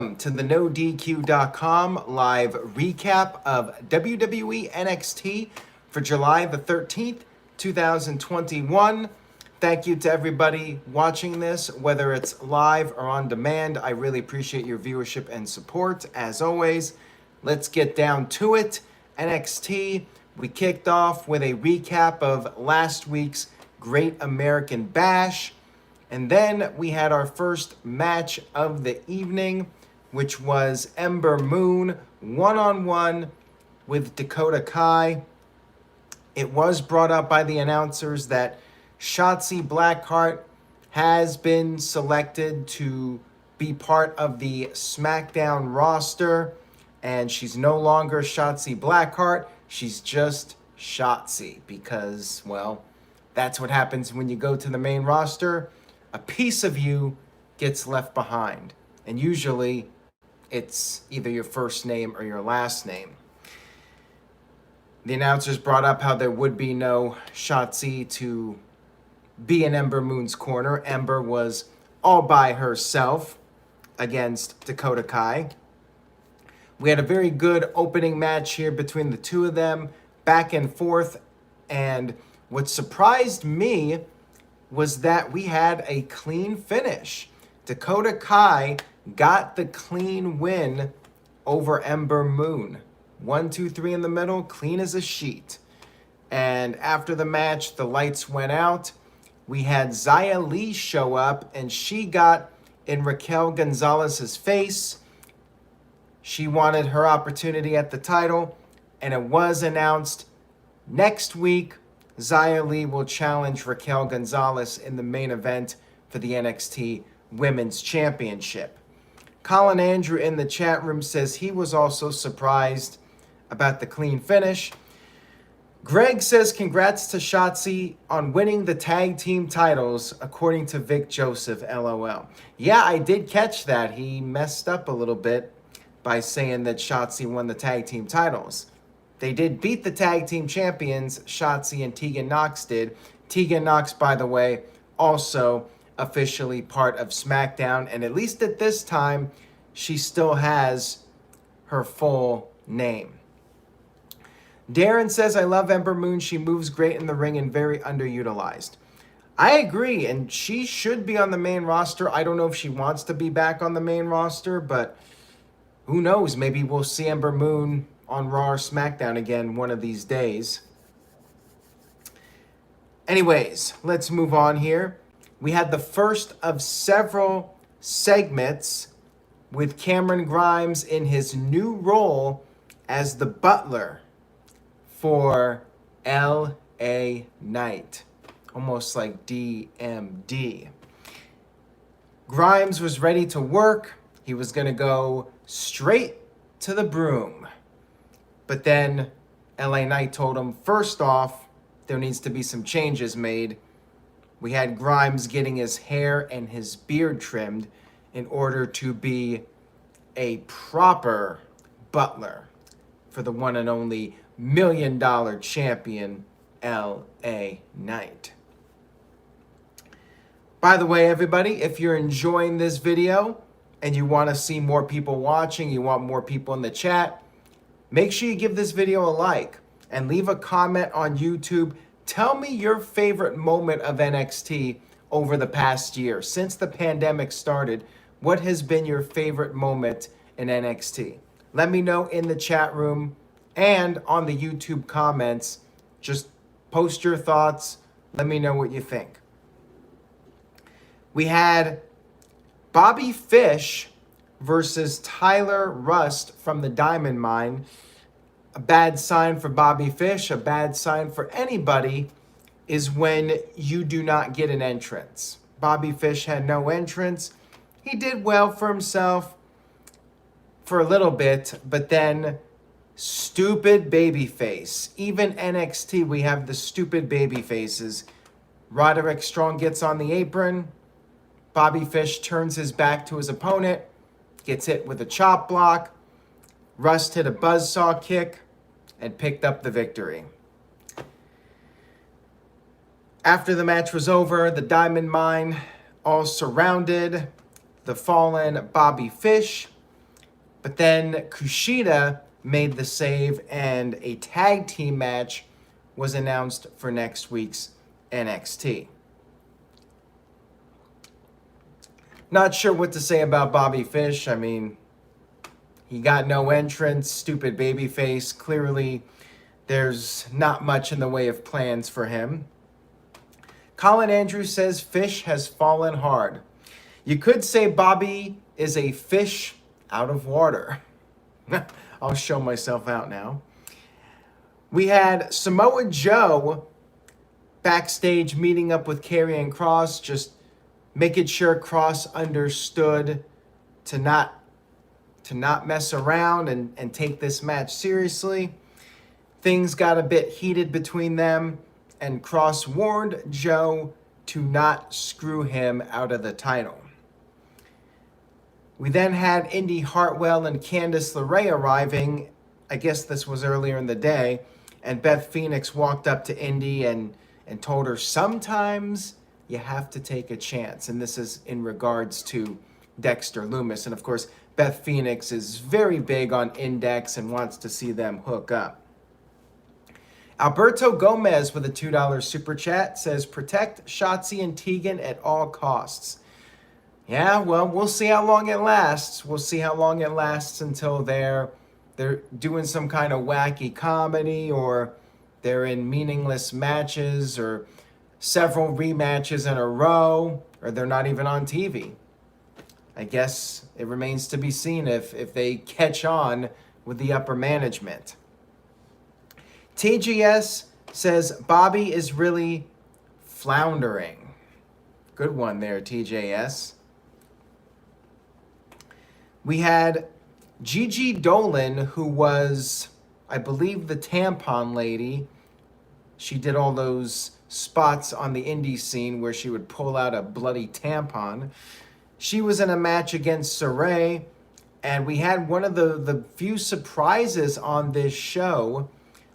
To the NoDQ.com live recap of WWE NXT for July the 13th, 2021. Thank you to everybody watching this, whether it's live or on demand. I really appreciate your viewership and support. As always, let's get down to it. NXT, we kicked off with a recap of last week's Great American Bash. And then we had our first match of the evening, which was Ember Moon one-on-one with Dakota Kai. It was brought up by the announcers that Shotzi Blackheart has been selected to be part of the SmackDown roster, and she's no longer Shotzi Blackheart. She's just Shotzi because, well, that's what happens when you go to the main roster. A piece of you gets left behind, and usually it's either your first name or your last name. The announcers brought up how there would be no Shotzi to be in Ember Moon's corner. Ember was all by herself against Dakota Kai. We had a very good opening match here between the two of them, back and forth, and what surprised me was that we had a clean finish. Dakota Kai got the clean win over Ember Moon. 1, 2, 3 in the middle, clean as a sheet. And after the match, the lights went out. We had Xia Li show up, and she got in Raquel Gonzalez's face. She wanted her opportunity at the title, and it was announced next week Xia Li will challenge Raquel Gonzalez in the main event for the NXT Women's Championship. Colin Andrew in the chat room says he was also surprised about the clean finish. Greg says congrats to Shotzi on winning the tag team titles, according to Vic Joseph, LOL. Yeah, I did catch that. He messed up a little bit by saying that Shotzi won the tag team titles. They did beat the tag team champions, Shotzi and Tegan Nox did. Tegan Nox, by the way, also officially part of SmackDown, and at least at this time, she still has her full name. Darren says, I love Ember Moon. She moves great in the ring and very underutilized. I agree, and she should be on the main roster. I don't know if she wants to be back on the main roster, but who knows? Maybe we'll see Ember Moon on Raw or SmackDown again one of these days. Anyways, let's move on here. We had the first of several segments with Cameron Grimes in his new role as the butler for LA Knight. Almost like DMD. Grimes was ready to work. He was going to go straight to the broom. But then LA Knight told him, first off, there needs to be some changes made. We had Grimes getting his hair and his beard trimmed in order to be a proper butler for the one and only $1 million champion, LA Knight. By the way, everybody, if you're enjoying this video and you want to see more people watching, you want more people in the chat, make sure you give this video a like and leave a comment on YouTube. Tell me your favorite moment of NXT over the past year. Since the pandemic started, what has been your favorite moment in NXT? Let me know in the chat room and on the YouTube comments. Just post your thoughts. Let me know what you think. We had Bobby Fish versus Tyler Rust from the Diamond Mine. A bad sign for Bobby Fish, a bad sign for anybody, is when you do not get an entrance. Bobby Fish had no entrance. He did well for himself for a little bit, but then stupid babyface. Even NXT, we have the stupid baby faces. Roderick Strong gets on the apron. Bobby Fish turns his back to his opponent, gets hit with a chop block. Rust hit a buzzsaw kick and picked up the victory. After the match was over, the Diamond Mine all surrounded the fallen Bobby Fish. But then Kushida made the save, and a tag team match was announced for next week's NXT. Not sure what to say about Bobby Fish. I mean, he got no entrance, stupid babyface. Clearly, there's not much in the way of plans for him. Colin Andrews says Fish has fallen hard. You could say Bobby is a fish out of water. I'll show myself out now. We had Samoa Joe backstage meeting up with Karrion Kross, just making sure Kross understood to not mess around and take this match seriously. Things got a bit heated between them, and Kross warned Joe to not screw him out of the title. We then had Indy Hartwell and Candice LeRae arriving. I guess this was earlier in the day. And Beth Phoenix walked up to Indy and told her, sometimes you have to take a chance. And this is in regards to Dexter Lumis. And of course, Beth Phoenix is very big on Index and wants to see them hook up. Alberto Gomez with a $2 super chat says, protect Shotzi and Tegan at all costs. Yeah, well, we'll see how long it lasts. We'll see how long it lasts until they're doing some kind of wacky comedy, or they're in meaningless matches, or several rematches in a row, or they're not even on TV. I guess it remains to be seen if they catch on with the upper management. TGS says Bobby is really floundering. Good one there, TJS. We had Gigi Dolan, who was, I believe, the tampon lady. She did all those spots on the indie scene where she would pull out a bloody tampon. She was in a match against Saray, and we had one of the few surprises on this show.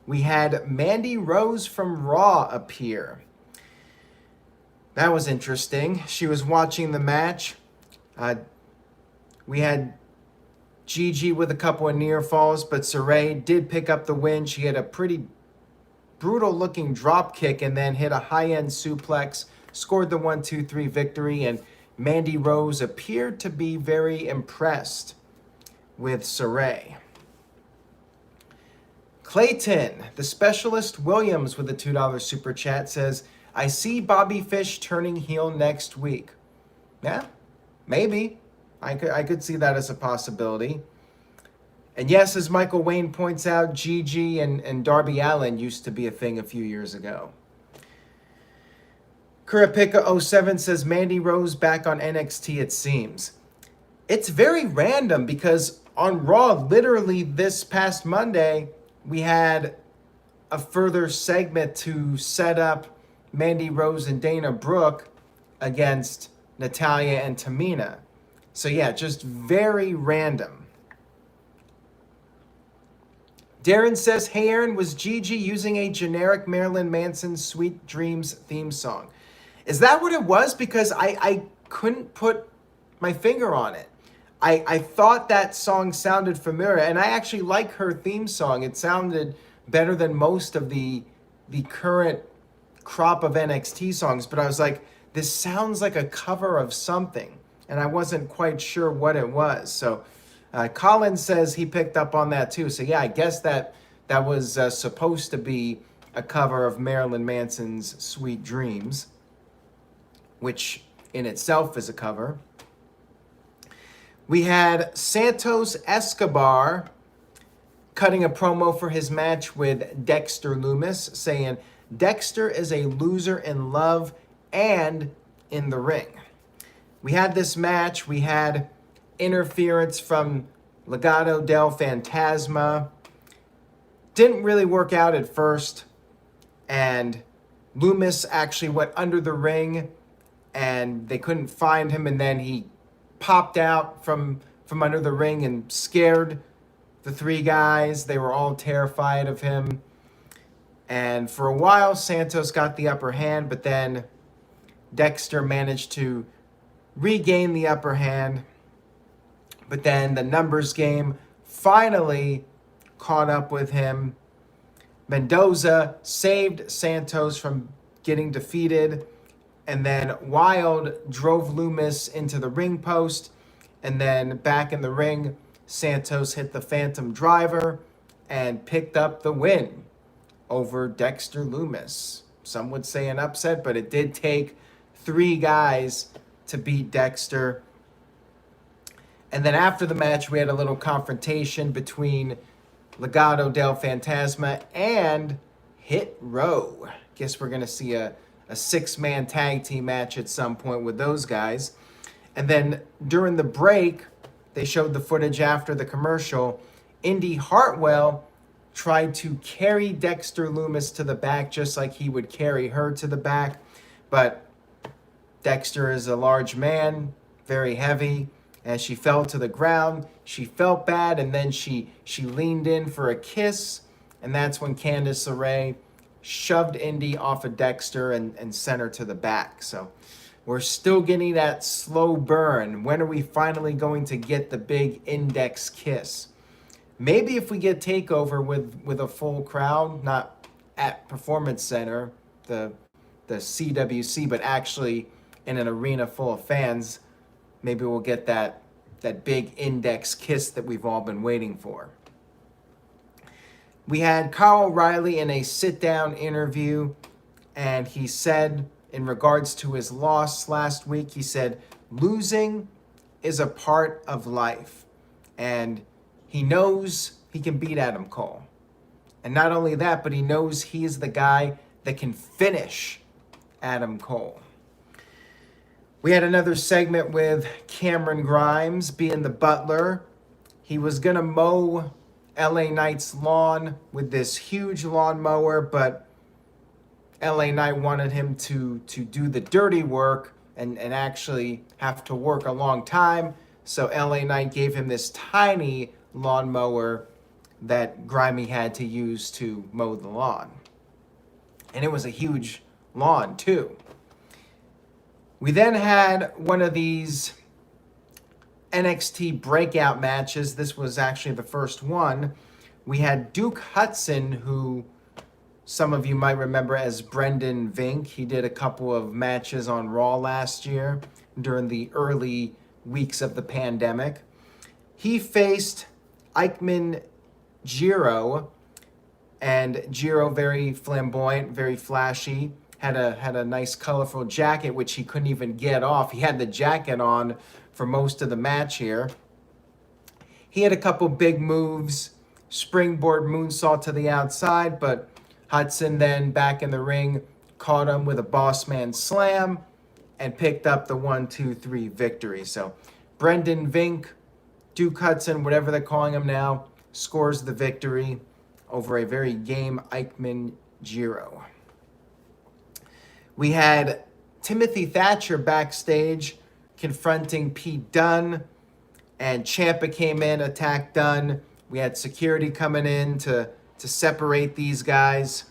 We had Mandy Rose from Raw appear. That was interesting. She was watching the match. We had Gigi with a couple of near falls, but Saray did pick up the win. She had a pretty brutal looking drop kick and then hit a high-end suplex, scored the 1-2-3 victory, and Mandy Rose appeared to be very impressed with Saray. Clayton, the Specialist Williams with a $2 super chat says, I see Bobby Fish turning heel next week. Yeah, maybe. I could see that as a possibility. And yes, as Michael Wayne points out, Gigi and Darby Allin used to be a thing a few years ago. Kurapika07 says, Mandy Rose back on NXT, it seems. It's very random because on Raw, literally this past Monday, we had a further segment to set up Mandy Rose and Dana Brooke against Natalya and Tamina. So yeah, just very random. Darren says, hey Aaron, was Gigi using a generic Marilyn Manson Sweet Dreams theme song? Is that what it was? Because I couldn't put my finger on it. I thought that song sounded familiar, and I actually like her theme song. It sounded better than most of the current crop of NXT songs, but I was like, this sounds like a cover of something, and I wasn't quite sure what it was. So Colin says he picked up on that too. So yeah, I guess that was supposed to be a cover of Marilyn Manson's Sweet Dreams, which in itself is a cover. We had Santos Escobar cutting a promo for his match with Dexter Lumis, saying, Dexter is a loser in love and in the ring. We had this match. We had interference from Legado del Fantasma. Didn't really work out at first. And Lumis actually went under the ring and they couldn't find him. And then he popped out from under the ring and scared the three guys. They were all terrified of him. And for a while, Santos got the upper hand, but then Dexter managed to regain the upper hand, But then the numbers game finally caught up with him. Mendoza saved Santos from getting defeated. And then Wild drove Loomis into the ring post. And then back in the ring, Santos hit the Phantom Driver and picked up the win over Dexter Loomis. Some would say an upset, but it did take 3 guys to beat Dexter. And then after the match, we had a little confrontation between Legado del Fantasma and Hit Row. Guess we're going to see a 6-man tag team match at some point with those guys. And then during the break, they showed the footage after the commercial. Indy Hartwell tried to carry Dexter Loomis to the back just like he would carry her to the back. But Dexter is a large man, very heavy. As she fell to the ground, she felt bad, and then she leaned in for a kiss. And that's when Candice LeRae shoved Indy off of Dexter and sent her to the back. So we're still getting that slow burn. When are we finally going to get the big index kiss? Maybe if we get TakeOver with a full crowd, not at Performance Center, the CWC, but actually in an arena full of fans, maybe we'll get that big index kiss that we've all been waiting for. We had Kyle O'Reilly in a sit-down interview, and he said, in regards to his loss last week, he said, losing is a part of life. And he knows he can beat Adam Cole. And not only that, but he knows he is the guy that can finish Adam Cole. We had another segment with Cameron Grimes being the butler. He was going to mow LA Knight's lawn with this huge lawnmower, but LA Knight wanted him to do the dirty work and actually have to work a long time. So LA Knight gave him this tiny lawnmower that Grimy had to use to mow the lawn. And it was a huge lawn too. We then had one of these NXT breakout matches. This was actually the first one. We had Duke Hudson, who some of you might remember as Brendan Vink. He did a couple of matches on Raw last year during the early weeks of the pandemic. He faced Eichmann Jiro, and Jiro, very flamboyant, very flashy, had a nice colorful jacket which he couldn't even get off. He had the jacket on for most of the match here. He had a couple big moves, springboard moonsault to the outside, but Hudson then back in the ring caught him with a boss man slam and picked up the 1-2-3 victory. So Brendan Vink, Duke Hudson, whatever they're calling him now, scores the victory over a very game Eichmann Jiro. We had Timothy Thatcher backstage confronting Pete Dunne, and Ciampa came in, attacked Dunne. We had security coming in to separate these guys.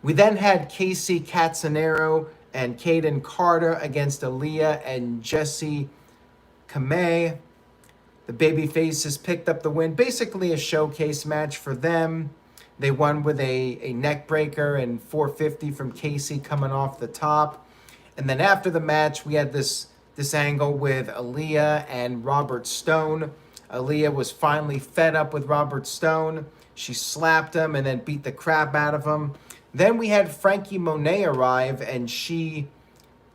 We then had Casey Catanzaro and Caden Carter against Aaliyah and Jessie Kamei. The babyfaces picked up the win. Basically a showcase match for them. They won with a neck breaker and 450 from Casey coming off the top. And then after the match, we had this angle with Aaliyah and Robert Stone. Aaliyah was finally fed up with Robert Stone. She slapped him and then beat the crap out of him. Then we had Frankie Monet arrive, and she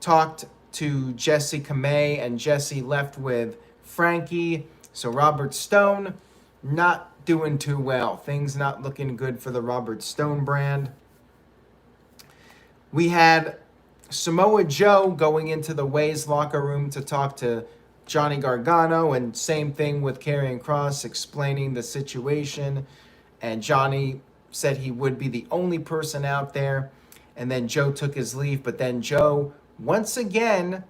talked to Jessie Kamei, and Jessie left with Frankie. So Robert Stone not doing too well. Things not looking good for the Robert Stone brand. We had Samoa Joe going into the Ways locker room to talk to Johnny Gargano, and same thing with Karrion Kross explaining the situation. And Johnny said he would be the only person out there. And then Joe took his leave, but then Joe once again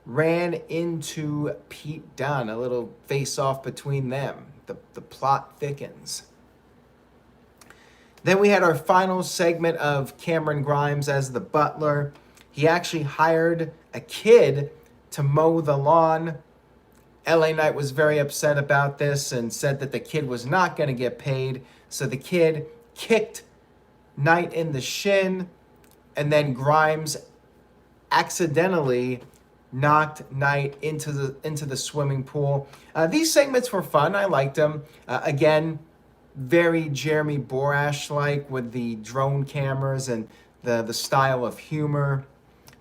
ran into Pete Dunne. A little face-off between them. The plot thickens. Then we had our final segment of Cameron Grimes as the butler. He actually hired a kid to mow the lawn. LA Knight was very upset about this and said that the Kid was not going to get paid. So the Kid kicked Knight in the shin, and then Grimes accidentally knocked Knight into the swimming pool. These segments were fun. I liked them. Again, very Jeremy Borash-like with the drone cameras and the style of humor.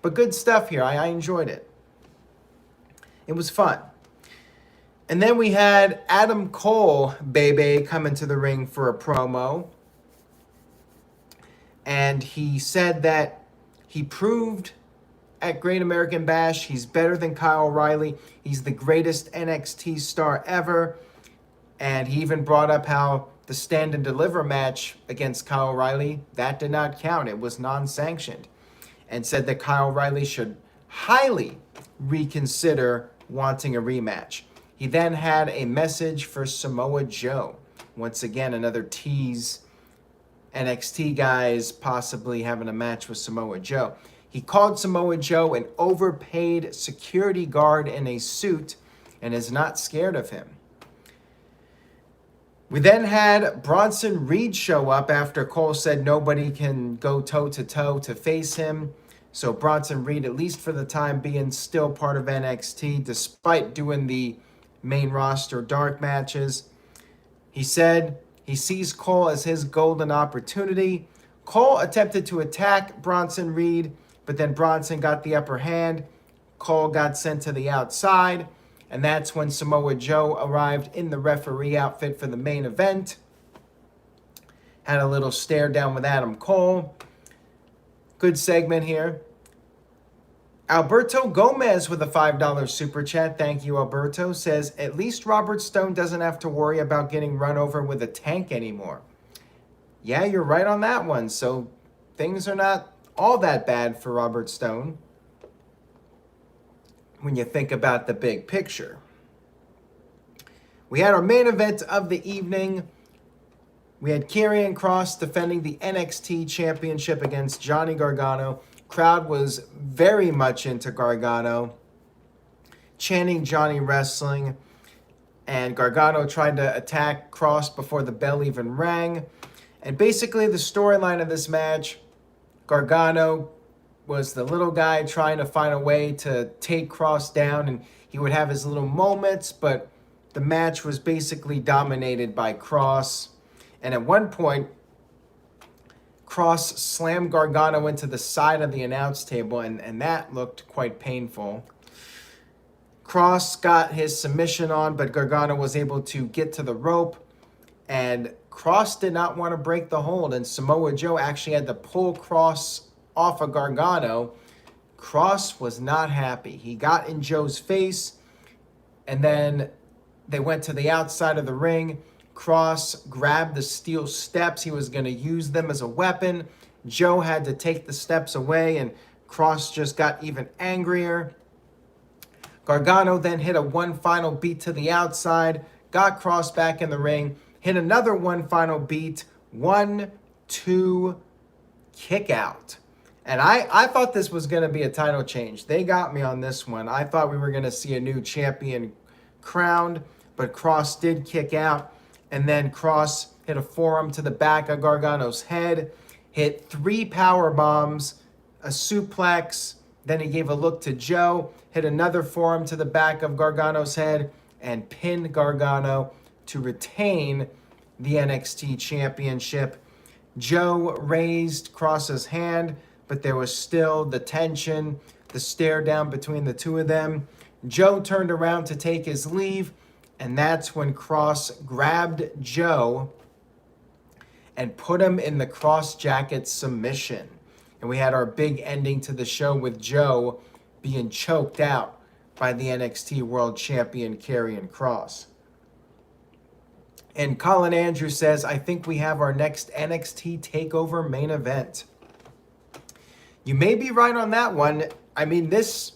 But good stuff here. I enjoyed it. It was fun. And then we had Adam Cole, baby, come into the ring for a promo. And he said that he proved at Great American Bash he's better than Kyle O'Reilly. He's the greatest NXT star ever. And he even brought up how the stand and deliver match against Kyle O'Reilly, that did not count. It was non-sanctioned. And said that Kyle O'Reilly should highly reconsider wanting a rematch. He then had a message for Samoa Joe. Once again, another tease. NXT guys possibly having a match with Samoa Joe. He called Samoa Joe an overpaid security guard in a suit and is not scared of him. We then had Bronson Reed show up after Cole said nobody can go toe-to-toe to face him. So Bronson Reed, at least for the time being, still part of NXT, despite doing the main roster dark matches. He said he sees Cole as his golden opportunity. Cole attempted to attack Bronson Reed, but then Bronson got the upper hand. Cole got sent to the outside, and that's when Samoa Joe arrived in the referee outfit for the main event. Had a little stare down with Adam Cole. Good segment here. Alberto Gomez with a $5 super chat. Thank you, Alberto. Says, at least Robert Stone doesn't have to worry about getting run over with a tank anymore. Yeah, you're right on that one. So things are not all that bad for Robert Stone when you think about the big picture. We had our main event of the evening. We had Karrion Kross defending the NXT Championship against Johnny Gargano. Crowd was very much into Gargano, chanting Johnny Wrestling, and Gargano tried to attack Kross before the bell even rang. And basically the storyline of this match, Gargano was the little guy trying to find a way to take Kross down, and he would have his little moments, but the match was basically dominated by Kross. And at one point, Kross slammed Gargano into the side of the announce table, and that looked quite painful. Kross got his submission on, but Gargano was able to get to the rope, and Kross did not want to break the hold, and Samoa Joe actually had to pull Kross off of Gargano. Kross was not happy. He got in Joe's face, and then they went to the outside of the ring. Kross grabbed the steel steps. He was going to use them as a weapon. Joe had to take the steps away, and Kross just got even angrier. Gargano then hit a one final beat to the outside, got Kross back in the ring, hit another one final beat, 1, 2, kick out. And I thought this was going to be a title change. They got me on this one. I thought we were going to see a new champion crowned, but Kross did kick out. And then Kross hit a forearm to the back of Gargano's head, hit 3 power bombs, a suplex. Then he gave a look to Joe, hit another forearm to the back of Gargano's head, and pinned Gargano to retain the NXT Championship. Joe raised Kross's hand, but there was still the tension, the stare down between the two of them. Joe turned around to take his leave, and that's when Kross grabbed Joe and put him in the Kross jacket submission. And we had our big ending to the show with Joe being choked out by the NXT World Champion Karrion Kross. And Colin Andrews says, I think we have our next NXT TakeOver main event. You may be right on that one. I mean, this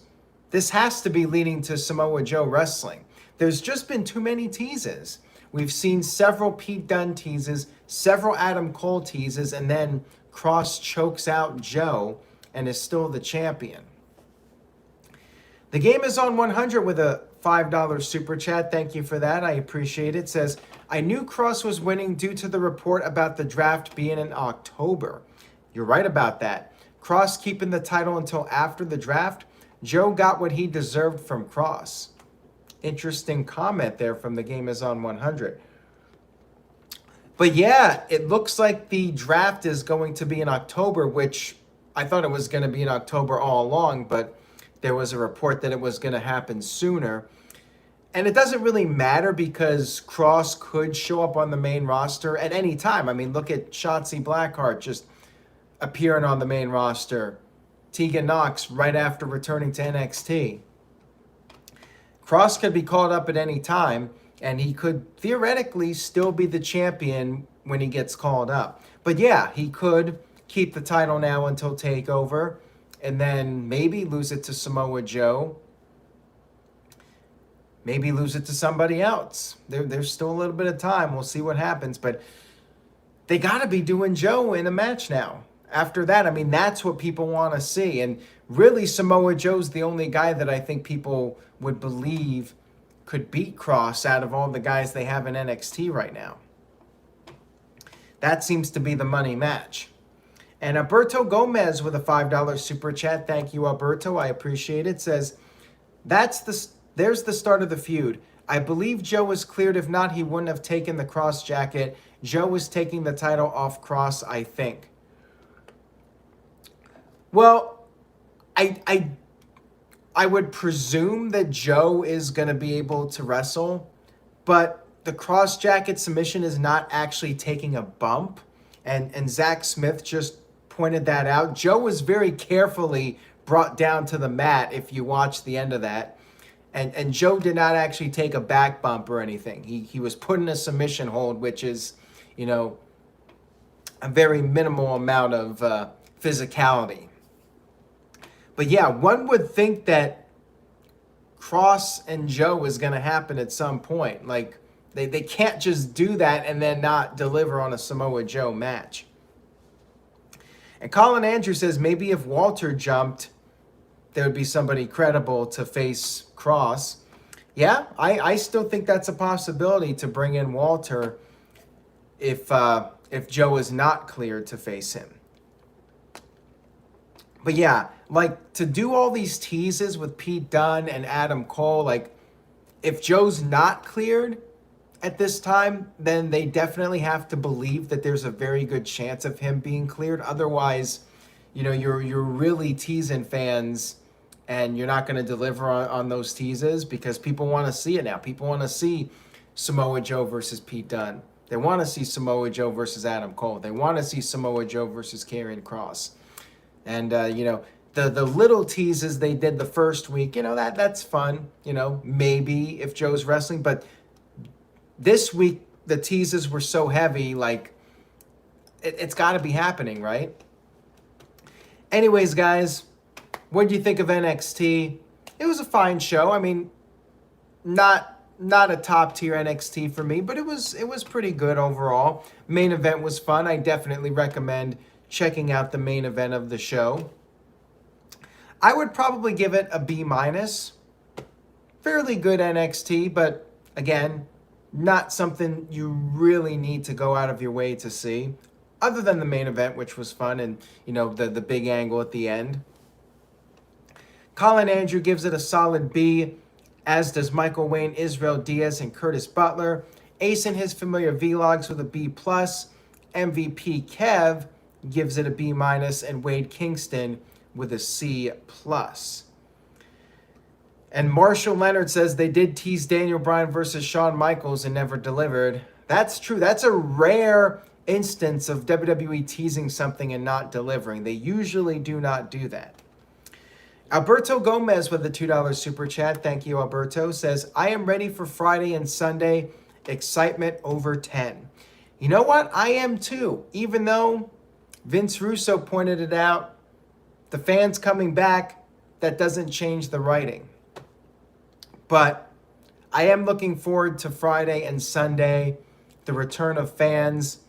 has to be leading to Samoa Joe wrestling. There's just been too many teases. We've seen several Pete Dunne teases, several Adam Cole teases, and then Kross chokes out Joe and is still the champion. The game is on 100 with a $5 super chat. Thank you for that. I appreciate it. Says, I knew Kross was winning due to the report about the draft being in October. You're right about that. Kross keeping the title until after the draft. Joe got what he deserved from Kross. Interesting comment there from the Game Is On 100. But yeah, it looks like the draft is going to be in October, which I thought it was going to be in October all along, but there was a report that it was going to happen sooner. And it doesn't really matter because Kross could show up on the main roster at any time. I mean, look at Shotzi Blackheart just appearing on the main roster. Tegan Nox right after returning to NXT. Kross could be called up at any time, and he could theoretically still be the champion when he gets called up. But yeah, he could keep the title now until TakeOver, and then maybe lose it to Samoa Joe. Maybe lose it to somebody else. There's still a little bit of time. We'll see what happens. But they got to be doing Joe in a match now. After that, I mean, that's what people want to see. And really, Samoa Joe's the only guy that I think people would believe could beat Kross out of all the guys they have in NXT right now. That seems to be the money match. And Alberto Gomez with a $5 super chat. Thank you, Alberto. I appreciate it. Says, there's the start of the feud. I believe Joe was cleared. If not, he wouldn't have taken the Kross jacket. Joe was taking the title off Kross, I think. Well, I would presume that Joe is going to be able to wrestle, but the Kross jacket submission is not actually taking a bump. And Zach Smith just pointed that out. Joe was very carefully brought down to the mat if you watch the end of that. And Joe did not actually take a back bump or anything. He was put in a submission hold, which is, you know, a very minimal amount of physicality. But yeah, one would think that Kross and Joe is going to happen at some point. Like, they can't just do that and then not deliver on a Samoa Joe match. And Colin Andrews says maybe if Walter jumped, there would be somebody credible to face Kross. Yeah, I still think that's a possibility to bring in Walter if Joe is not cleared to face him. But yeah, like, to do all these teases with Pete Dunne and Adam Cole, like, if Joe's not cleared at this time, then they definitely have to believe that there's a very good chance of him being cleared. Otherwise, you know, you're really teasing fans, and you're not going to deliver on those teases because people want to see it now. People want to see Samoa Joe versus Pete Dunne. They want to see Samoa Joe versus Adam Cole. They want to see Samoa Joe versus Karrion Kross. And, you know, the little teases they did the first week, you know, that's fun. You know, maybe if Joe's wrestling. But this week, the teases were so heavy, like, it's got to be happening, right? Anyways, guys, what do you think of NXT? It was a fine show. I mean, not a top tier NXT for me, but it was pretty good overall. Main event was fun. I definitely recommend checking out the main event of the show. I would probably give it a B-. Fairly good NXT, but again, not something you really need to go out of your way to see, other than the main event, which was fun, and, you know, the big angle at the end. Colin Andrew gives it a solid B, as does Michael Wayne, Israel Diaz, and Curtis Butler. Ace and his familiar vlogs with a B+. MVP Kev gives it a B-, and Wade Kingston with a C+. And Marshall Leonard says they did tease Daniel Bryan versus Shawn Michaels and never delivered. That's true. That's a rare instance of WWE teasing something and not delivering. They usually do not do that. Alberto Gomez with a $2 super chat. Thank you, Alberto. Says, I am ready for Friday and Sunday. Excitement over 10. You know what? I am too. Even though Vince Russo pointed it out, the fans coming back, that doesn't change the writing. But I am looking forward to Friday and Sunday, the return of fans.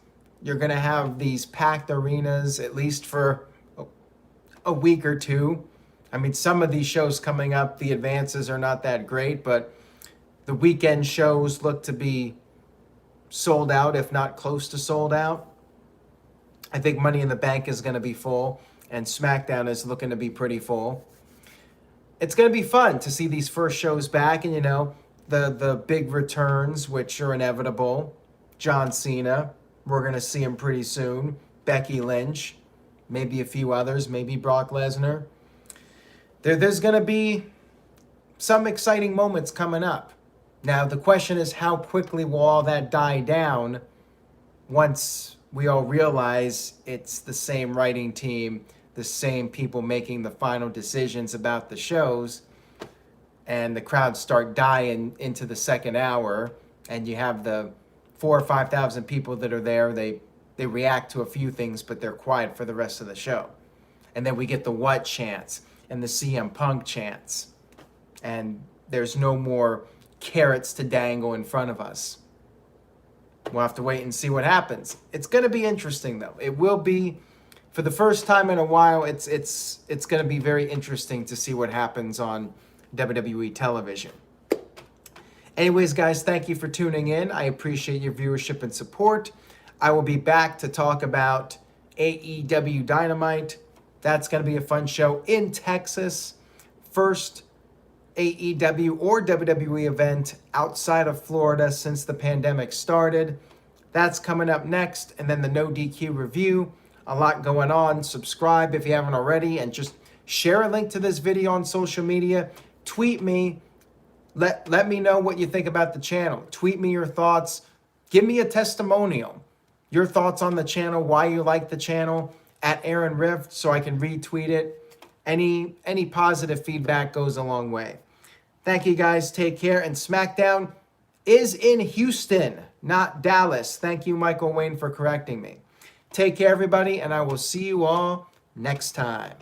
You're going to have these packed arenas, at least for a week or two. I mean, some of these shows coming up, the advances are not that great, but The weekend shows look to be sold out, if not close to sold out. I think Money in the Bank is going to be full, and SmackDown is looking to be pretty full. It's going to be fun to see these first shows back, and the big returns, which are inevitable. John Cena, we're going to see him pretty soon. Becky Lynch, maybe a few others, maybe Brock Lesnar. There's going to be some exciting moments coming up. Now, the question is, how quickly will all that die down once we all realize it's the same writing team, the same people making the final decisions about the shows, and the crowds start dying into the second hour, and you have the 4,000 or 5,000 people that are there. They react to a few things, but they're quiet for the rest of the show. And then we get the what chants and the CM Punk chants. And there's no more carrots to dangle in front of us. We'll have to wait and see what happens. It's going to be interesting, though. It will be, for the first time in a while, it's going to be very interesting to see what happens on WWE television. Anyways, guys, thank you for tuning in. I appreciate your viewership and support. I will be back to talk about AEW Dynamite. That's going to be a fun show in Texas. First AEW or WWE event outside of Florida since the pandemic started. That's coming up next. And then the No DQ review. A lot going on. Subscribe if you haven't already. And just share a link to this video on social media. Tweet me. Let me know what you think about the channel. Tweet me your thoughts. Give me a testimonial. Your thoughts on the channel, why you like the channel, at Aaron Rift, so I can retweet it. Any positive feedback goes a long way. Thank you, guys. Take care. And SmackDown is in Houston, not Dallas. Thank you, Michael Wayne, for correcting me. Take care, everybody, and I will see you all next time.